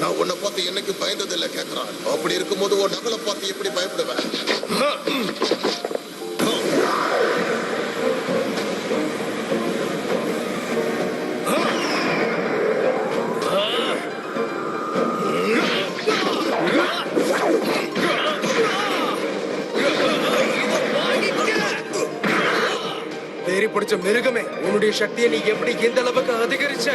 நான் உன்னை பார்த்து என்னைக்கு பயந்தது இல்லை கேட்கிறான். அப்படி இருக்கும்போது உன் நகலை பார்த்து எப்படி பயப்படுவேன்? தேறி பிடிச்ச மிருகமே, உன்னுடைய சக்தியை நீ எப்படி இந்த அளவுக்கு அதிகரிச்ச?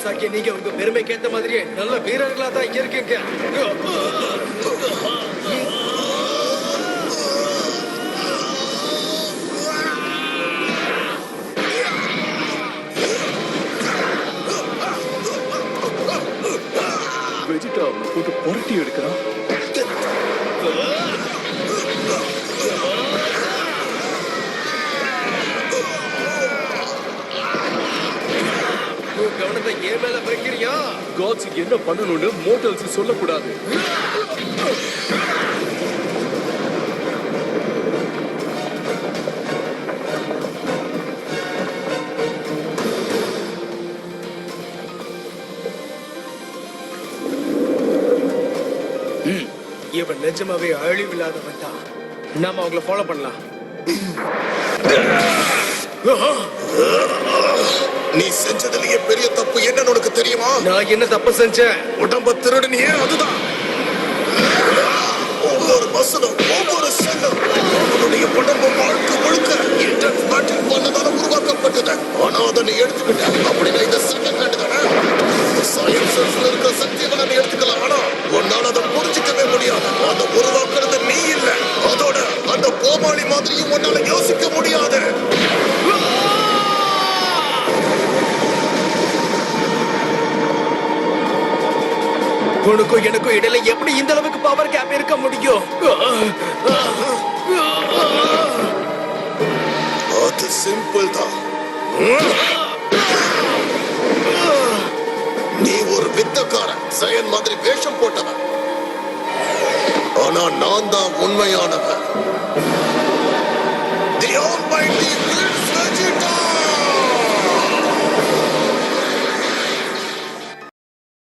சாக்கிய நீங்க உங்க பெருமைக்கு ஏத்த மாதிரியே நல்ல வீரர்களா தான் இருக்கீங்க. வெஜிடா போட்டு புரட்டி எடுக்கிறான். கவனத்தை ஏன் மேல வைக்கிறியா? காட்ஸ் என்ன பண்ணணும்னு மோட்டல்ஸ் சொல்லக்கூடாது. இவன் நிஜமாவே அழிவில்லாதவன் தான். நாம அவங்கள ஃபாலோ பண்ணலாம். நீ செஞ்சதுலயே பெரிய தப்பு என்னன்னு உனக்கு தெரியுமா? நான் என்ன தப்பு செஞ்சேன்? உடம்ப திருடனியே. அதுதான் ஒவ்வொரு மசலும் ஒவ்வொரு செல்லும் அவனுடைய உடம்பு வாழ்க்கை முழுக்க இன்டர்நெட் பண்ணதால உருவாக்கப்பட்டது. ஆனா அதை நீ எடுத்துக்கிட்ட. அப்படின்னா இந்த செகண்ட் ஹேண்ட் தானே. சயின்ஸ்ல இருக்கிற சக்திகளை நீ எடுத்துக்கலாம். ஆனா உன்னால அதை புரிஞ்சிக்கவே முடியாது. அதை உருவாக்குறது நீ இல்ல. அதோட அந்த கோமாளி மாதிரியும் உன்னால யோசிக்க முடியாது. உனக்கும் எனக்கும் இடையில எப்படி இந்த அளவுக்கு பவர் கேப் இருக்க முடியும்? அது சிம்பிள் தான். நீ ஒரு வித்தக்காரன், சயன் மாதிரி வேஷம் போட்டவன். ஆனா நான் தான் உண்மையானவன்.